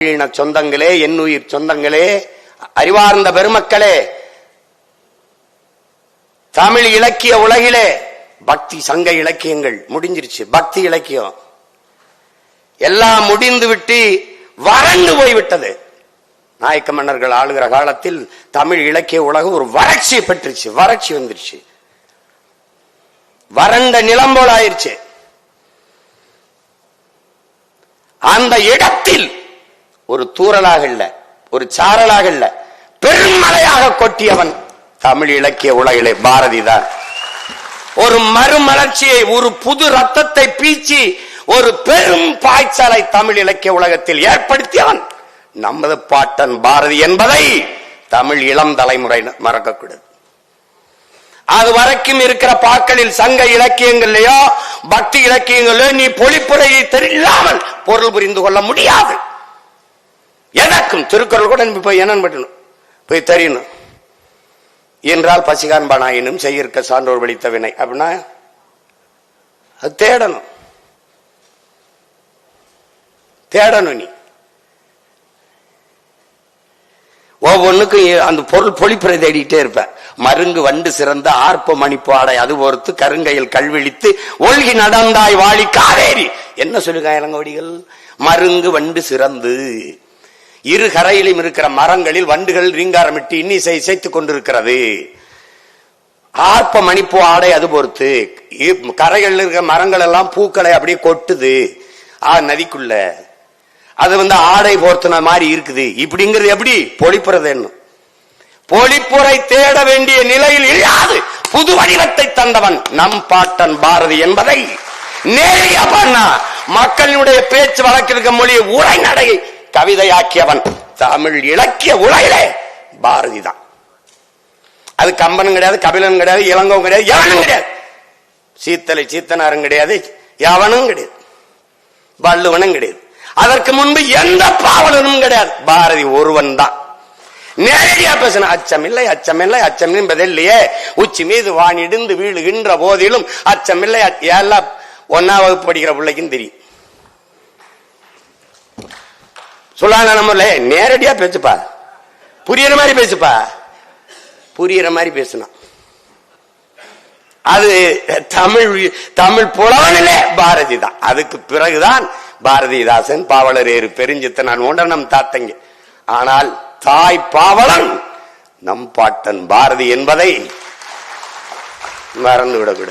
சொந்தங்களே, என்னுயிர் சொந்தங்களே, அறிவார்ந்த பெருமக்களே, தமிழ் இலக்கிய உலகிலே பக்தி சங்க இலக்கியங்கள் முடிஞ்சிருச்சு. பக்தி இலக்கியம் எல்லாம் முடிந்து விட்டு வறண்டு போய்விட்டது. நாயக்க மன்னர்கள் ஆளுகிற காலத்தில் தமிழ் இலக்கிய உலகம் ஒரு வறட்சியை பெற்றுச்சு. வறட்சி வந்துருச்சு, வறண்ட நிலம் போல ஆயிருச்சு. அந்த இடத்தில் ஒரு தூறலாக இல்ல, ஒரு சாரலாக இல்ல, பெருமழையாக கொட்டியவன் தமிழ் இலக்கிய உலகிலே பாரதி தான். ஒரு மறுமலர்ச்சியை, ஒரு புது ரத்தத்தை பீச்சி ஒரு பெரும் பாய்ச்சலை தமிழ் இலக்கிய உலகத்தில் ஏற்படுத்தியவன் நமது பாட்டன் பாரதி என்பதை தமிழ் இளம் தலைமுறை மறக்கக்கூடாது. அது வரைக்கும் இருக்கிற பாக்களில் சங்க இலக்கியங்களையோ பக்தி இலக்கியங்களோ நீ பொழிப்புரையை தெரியாமல் பொருள் புரிந்து கொள்ள முடியாது. எனக்கும் திருக்குறள் கூட போய் என்னன்னு போய் தெரியணும் என்றால் பசிகான்பானாயினும் செய்யிருக்க சான்றோர் வலித்த வினை அப்படின்னா அது தேடணும். நீ ஒவ்வொன்னுக்கும் அந்த பொருள் பொழிப்புரை தேடிட்டே இருப்ப. மருங்கு வண்டு சிறந்த ஆர்ப்ப மணிப்பு ஆடை அது பொறுத்து கருங்கையில் கல்விழித்து ஒல்கி நடந்தாய் வாழி காவேரி. என்ன சொல்லுங்க இளங்கோடிகள்? மருங்கு வண்டு சிறந்து, இரு கரையிலும் இருக்கிற மரங்களில் வண்டுகள் ரீங்காரமிட்டு இன்னிசை இசைத்துக் கொண்டிருக்கிறது. ஆர்ப்ப மணிப்பு ஆடை அது பொறுத்து கரைகளில் இருக்கிற மரங்கள் எல்லாம் பூக்களை அப்படியே கொட்டுது நதிக்குள்ள. அது ஆடை போர்த்தின மாதிரி இருக்குது. இப்படிங்கிறது எப்படி பொழிப்புறது? என்ன பொழிப்புரை தேட வேண்டிய நிலையில் இல்லாது புது வடிவத்தை தந்தவன் நம் பாட்டன் பாரதி என்பதை நேரிய பண்ணா மக்களுடைய பேச்சு வழக்கிருக்க மொழியை உரைநடையை கவிதையாக்கியவன் தமிழ் இலக்கிய உலகிலே பாரதி தான். அது கம்பனும் கிடையாது, கபிலனும் கிடையாது, இளங்கோவும் கிடையாது, எவனும் கிடையாது. சீத்தலை சீத்தனாரும் கிடையாது, எவனும் கிடையாது, வள்ளுவனும் கிடையாது. அதற்கு முன்பு எந்த பாவலனும் கிடையாது. பாரதி ஒருவன் தான் நேரடியா பேசின. அச்சமில்லை அச்சமில்லை அச்சம் என்பதில்லையே, உச்சி மீது வானிடிந்து வீழுகின்ற போதிலும் அச்சமில்லை. எல்லாம் 1ஆம் வகுப்பு படிக்கிற பிள்ளைக்கும் தெரியும். சொல்லாங்க நம்மள நேரடியா பேசுப்பா, புரியுற மாதிரி பேசுப்பா, புரியுற மாதிரி பேசணும். அது தமிழ் புலவனிலே பாரதி தான். அதுக்கு பிறகுதான் பாரதிதாசன், பாவலரேறு பெருஞ்சித்தனான் போன்ற நம் தாத்தங்க. ஆனால் தாய் பாவலன் நம் பாட்டன் பாரதி என்பதை மறந்துவிடக்கூடாது.